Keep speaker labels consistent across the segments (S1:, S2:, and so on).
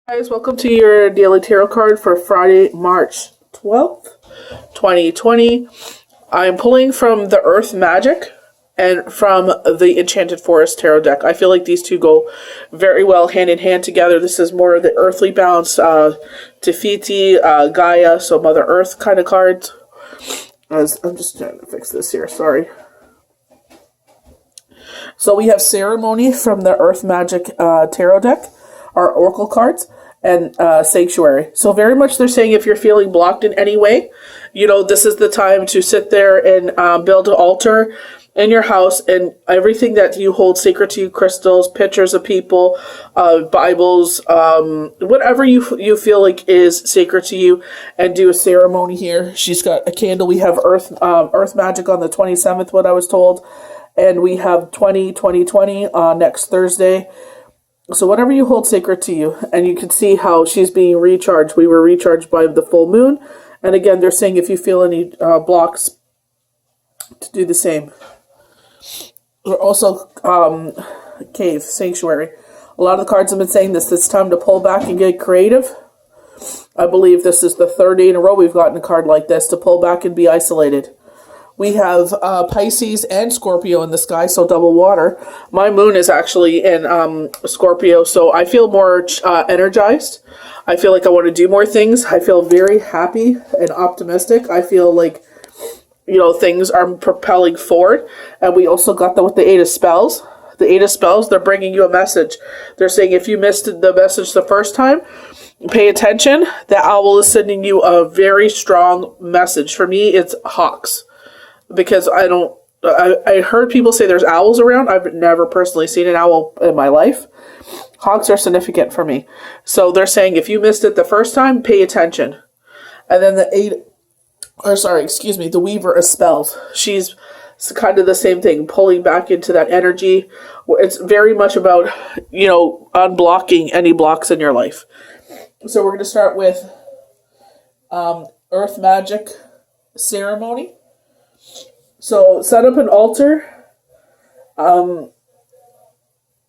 S1: Guys, welcome to your daily tarot card for Friday, March 12th, 2020. I'm pulling from the Earth Magic and from the Enchanted Forest Tarot deck. I feel like these two go very well hand in hand together. This is more of the earthly bounce, Tefiti, Gaia, so Mother Earth kind of cards. I'm just trying to fix this here, sorry. So we have Ceremony from the Earth Magic Tarot deck, our Oracle cards, and Sanctuary. So very much they're saying if you're feeling blocked in any way, this is the time to sit there and build an altar in your house, and everything that you hold sacred to you, crystals, pictures of people, Bibles, whatever you feel like is sacred to you, and do a ceremony here. She's got a candle. We have Earth Magic on the 27th, what I was told. And we have 2020 next Thursday. So whatever you hold sacred to you. And you can see how she's being recharged. We were recharged by the full moon. And again, they're saying if you feel any blocks, to do the same. We're also Cave, Sanctuary. A lot of the cards have been saying this. It's time to pull back and get creative. I believe this is the third day in a row we've gotten a card like this, to pull back and be isolated. We have Pisces and Scorpio in the sky, so double water. My moon is actually in Scorpio, so I feel more energized. I feel like I want to do more things. I feel very happy and optimistic. I feel like, things are propelling forward. And we also got with the Eight of Spells. The Eight of Spells, they're bringing you a message. They're saying if you missed the message the first time, pay attention. The owl is sending you a very strong message. For me, it's hawks. Because I heard people say there's owls around. I've never personally seen an owl in my life. Hawks are significant for me. So they're saying if you missed it the first time, pay attention. And then the Weaver of Spells. She's kind of the same thing, pulling back into that energy. It's very much about, unblocking any blocks in your life. So we're going to start with Earth Magic Ceremony. So set up an altar in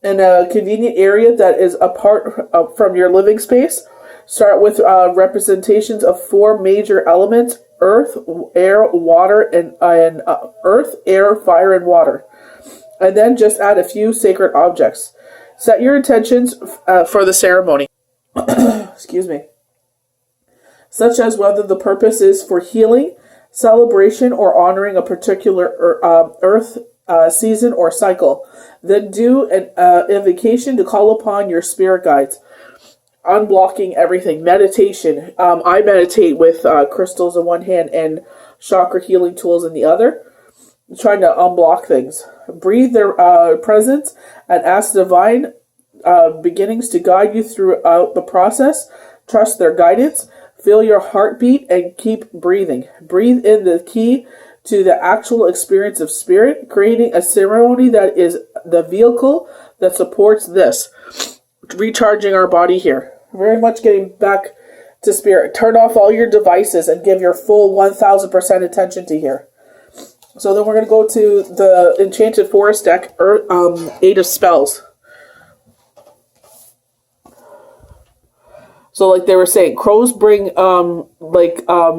S1: a convenient area that is apart from your living space. Start with representations of four major elements: earth, air, water, and earth, air, fire, and water. And then just add a few sacred objects. Set your intentions for the ceremony. Excuse me. Such as whether the purpose is for healing, celebration, or honoring a particular earth season or cycle. Then do an invocation to call upon your spirit guides. Unblocking everything. Meditation. I meditate with crystals in one hand and chakra healing tools in the other. Trying to unblock things. Breathe their presence and ask divine beginnings to guide you throughout the process. Trust their guidance. Feel your heartbeat and keep breathing. Breathe in the key to the actual experience of spirit, creating a ceremony that is the vehicle that supports this. Recharging our body here. Very much getting back to spirit. Turn off all your devices and give your full 1000% attention to here. So then we're going to go to the Enchanted Forest deck, Eight of Spells. So like they were saying, crows bring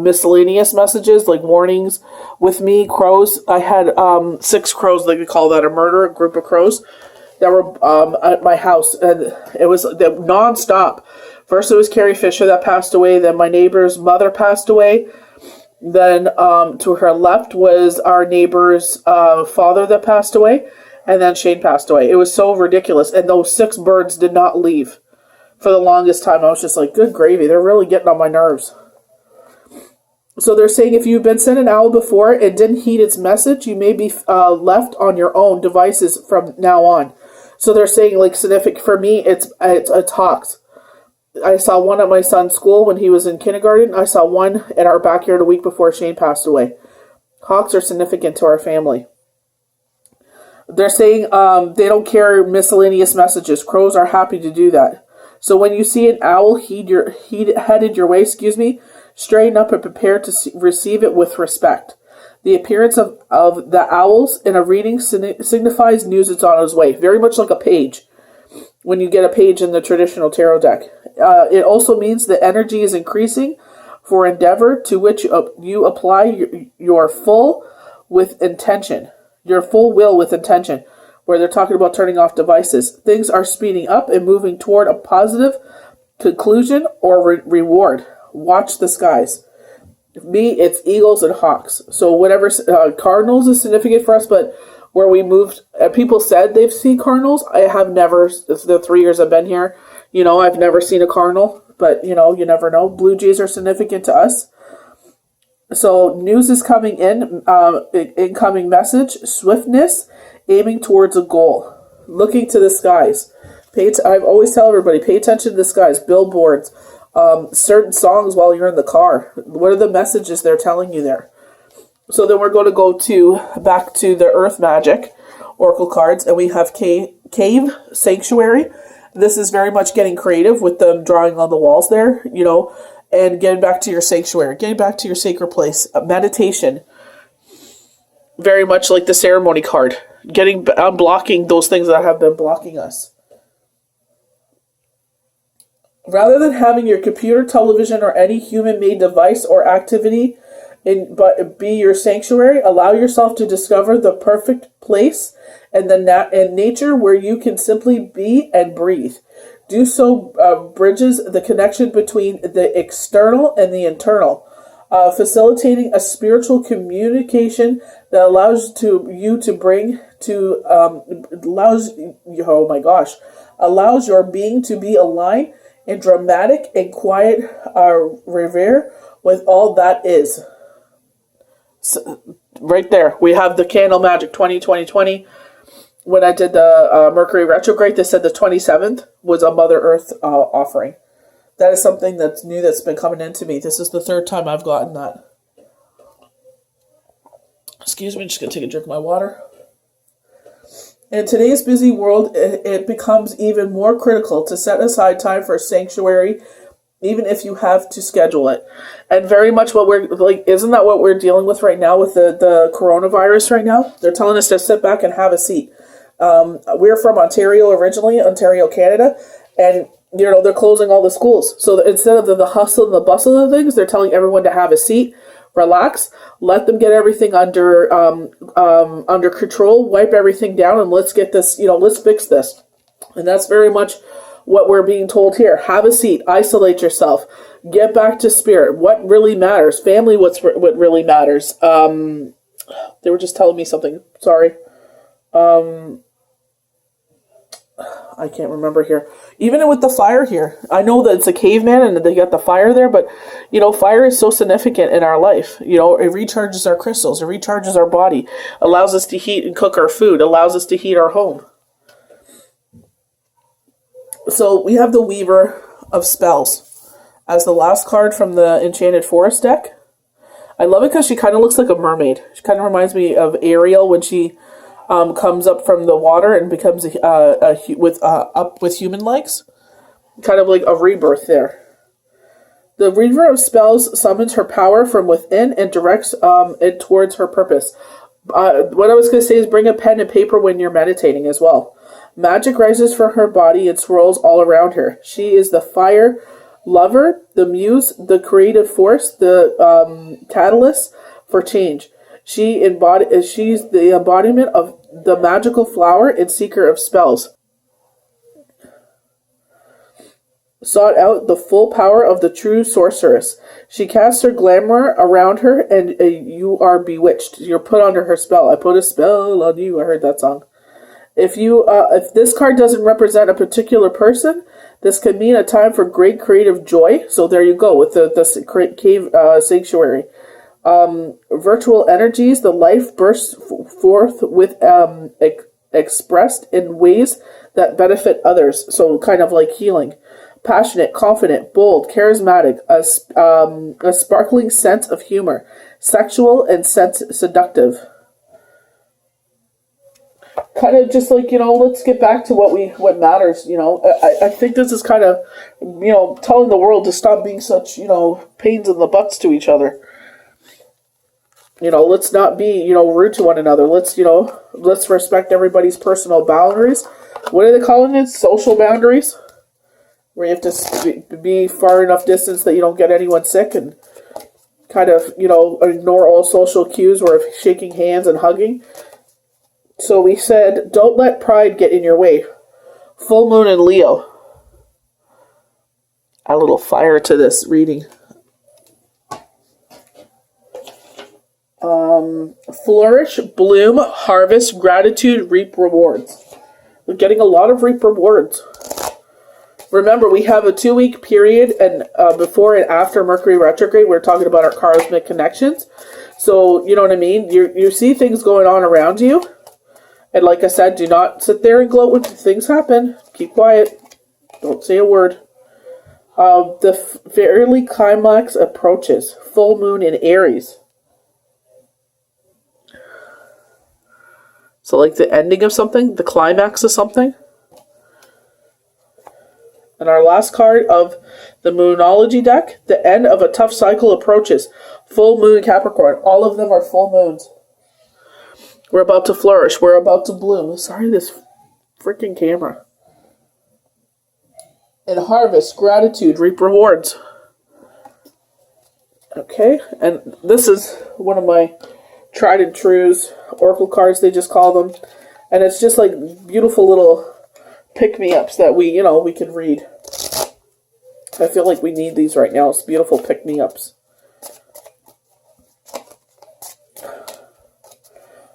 S1: miscellaneous messages, like warnings. With me, crows, I had 6 crows, like we call that a murder, a group of crows that were at my house, and it was non-stop. First it was Carrie Fisher that passed away, then my neighbor's mother passed away, then to her left was our neighbor's father that passed away, and then Shane passed away. It was so ridiculous, and those 6 birds did not leave. For the longest time, I was just like, good gravy. They're really getting on my nerves. So they're saying if you've been sent an owl before and didn't heed its message, you may be left on your own devices from now on. So they're saying, like, significant for me, it's hawks. I saw one at my son's school when he was in kindergarten. I saw one in our backyard a week before Shane passed away. Hawks are significant to our family. They're saying they don't carry miscellaneous messages. Crows are happy to do that. So when you see an owl headed your way, straighten up and prepare to receive it with respect. The appearance of the owls in a reading signifies news it's on its way. Very much like a page. when you get a page in the traditional tarot deck. It also means the energy is increasing for endeavor to which you apply your full with intention, your full will with intention, where they're talking about turning off devices. Things are speeding up and moving toward a positive conclusion or reward. Watch the skies. Me, it's eagles and hawks. So whatever, cardinals is significant for us, but where we moved, people said they've seen cardinals. I have never, it's the 3 years I've been here, I've never seen a cardinal, but you never know. Blue jays are significant to us. So news is coming in, incoming message, swiftness, aiming towards a goal, looking to the skies. I always tell everybody, pay attention to the skies, billboards, certain songs while you're in the car. What are the messages they're telling you there? So then we're going to go back to the Earth Magic Oracle cards, and we have Cave Sanctuary. This is very much getting creative with them drawing on the walls there, and getting back to your sanctuary, getting back to your sacred place. Meditation, very much like the ceremony card, unblocking those things that have been blocking us. Rather than having your computer, television, or any human-made device or activity but be your sanctuary, allow yourself to discover the perfect place and nature where you can simply be and breathe. Do so bridges the connection between the external and the internal, facilitating a spiritual communication that allows your being to be aligned in dramatic and quiet revere with all that is. So, right there, we have the Candle Magic 2020. When I did the Mercury retrograde, they said the 27th was a Mother Earth offering. That is something that's new that's been coming into me. This is the 3rd time I've gotten that. Excuse me, I'm just going to take a drink of my water. In today's busy world, it becomes even more critical to set aside time for sanctuary, even if you have to schedule it. And very much what we're like, isn't that what we're dealing with right now with the coronavirus right now? They're telling us to sit back and have a seat. We're from Ontario originally, Ontario, Canada, and they're closing all the schools. So instead of the hustle and the bustle of things, they're telling everyone to have a seat, relax, let them get everything under control, wipe everything down, and let's get this, let's fix this. And that's very much what we're being told here. Have a seat, isolate yourself, get back to spirit. What really matters? Family, what really matters. They were just telling me something. Sorry. I can't remember here. Even with the fire here, I know that it's a caveman and they got the fire there, but fire is so significant in our life. It recharges our crystals, it recharges our body, allows us to heat and cook our food, allows us to heat our home. So we have the Weaver of Spells as the last card from the Enchanted Forest deck. I love it because she kind of looks like a mermaid. She kind of reminds me of Ariel when she comes up from the water and becomes up with human legs. Kind of like a rebirth there. The Weaver of Spells summons her power from within and directs it towards her purpose. What I was going to say is bring a pen and paper when you're meditating as well. Magic rises from her body and swirls all around her. She is the fire lover, the muse, the creative force, the catalyst for change. She's the embodiment of the magical flower and seeker of spells. Sought out the full power of the true sorceress. She casts her glamour around her, and you are bewitched. You're put under her spell. I put a spell on you. I heard that song. If this card doesn't represent a particular person, this could mean a time for great creative joy. So there you go with the cave sanctuary. Virtual energies, the life bursts forth with expressed in ways that benefit others. So kind of like healing. Passionate, confident, bold, charismatic, a sparkling sense of humor, sexual and seductive. Kind of just like, let's get back to what matters, I think this is kind of, telling the world to stop being such, pains in the butts to each other. let's not be, rude to one another. Let's respect everybody's personal boundaries. What are they calling it? Social boundaries? Where you have to be far enough distance that you don't get anyone sick and kind of, ignore all social cues where shaking hands and hugging. So we said, don't let pride get in your way. Full moon in Leo. A little fire to this reading. Flourish, bloom, harvest, gratitude, reap rewards. We're getting a lot of reap rewards. Remember, we have a 2-week period, and before and after Mercury retrograde, we're talking about our cosmic connections. So, you know what I mean? You see things going on around you. And like I said, do not sit there and gloat when things happen. Keep quiet. Don't say a word. The fairly climax approaches. Full moon in Aries. So like the ending of something, the climax of something. And our last card of the Moonology deck, the end of a tough cycle approaches. Full moon Capricorn. All of them are full moons. We're about to flourish. We're about to bloom. Sorry, this freaking camera. And harvest, gratitude, reap rewards. Okay, and this is one of my tried and trues, oracle cards, they just call them. And it's just like beautiful little pick-me-ups that we can read. I feel like we need these right now. It's beautiful pick-me-ups.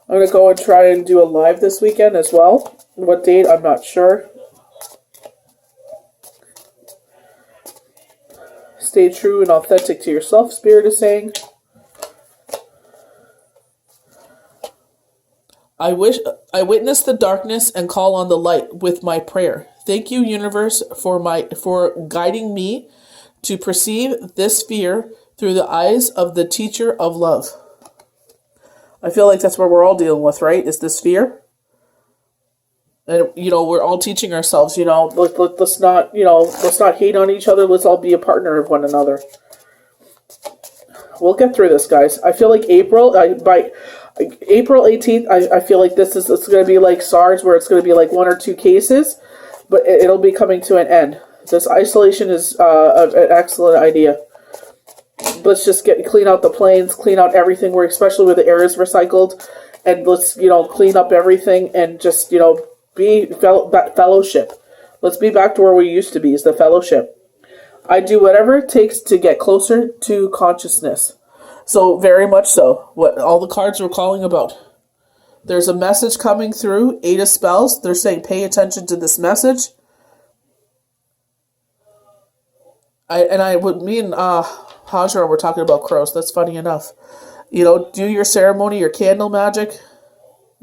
S1: I'm going to go and try and do a live this weekend as well. What date, I'm not sure. Stay true and authentic to yourself, Spirit is saying. I witness the darkness and call on the light with my prayer. Thank you, universe, for guiding me to perceive this fear through the eyes of the teacher of love. I feel like that's what we're all dealing with, right? Is this fear? And, we're all teaching ourselves, let's not hate on each other. Let's all be a partner of one another. We'll get through this, guys. I feel like by April 18th, I feel like it's going to be like SARS, where it's going to be like 1 or 2 cases, but it'll be coming to an end. This isolation is an excellent idea. Let's just clean out the planes, clean out everything, especially where the air is recycled, and let's, clean up everything and just, be fellowship. Let's be back to where we used to be, is the fellowship. I do whatever it takes to get closer to consciousness. So, very much so. What all the cards were calling about. There's a message coming through, 8 of Spells. They're saying pay attention to this message. Me and Hajra were talking about crows. That's funny enough. Do your ceremony, your candle magic.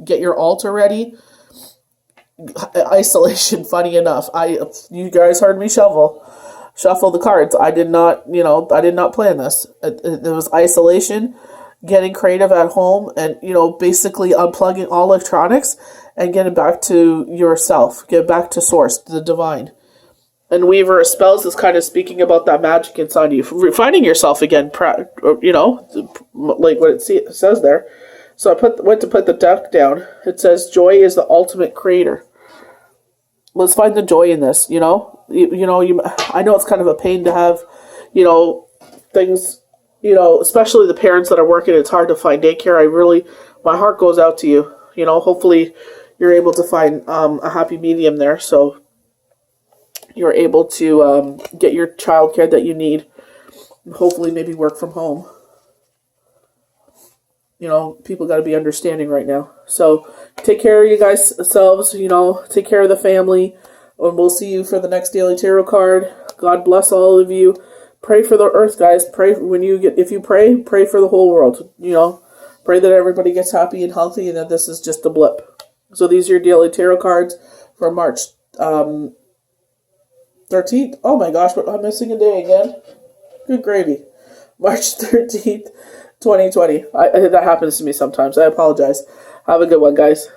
S1: Get your altar ready. Isolation, funny enough. You guys heard me shuffle the cards. I did not plan this. It was isolation, getting creative at home, and, basically unplugging all electronics and getting back to yourself. Get back to source, the divine. And Weaver of Spells is kind of speaking about that magic inside you. Finding yourself again, like what it says there. So I went to put the deck down. It says, joy is the ultimate creator. Let's find the joy in this, I know it's kind of a pain to have, things, especially the parents that are working. It's hard to find daycare. My heart goes out to you. Hopefully you're able to find a happy medium there. So you're able to get your childcare that you need. Hopefully maybe work from home. People got to be understanding right now. So take care of you guys selves, take care of the family. And we'll see you for the next Daily Tarot card. God bless all of you. Pray for the earth, guys. If you pray for the whole world. Pray that everybody gets happy and healthy and that this is just a blip. So these are your Daily Tarot cards for March 13th. Oh my gosh, I'm missing a day again. Good gravy. March 13th. 2020. That happens to me sometimes. I apologize. Have a good one, guys.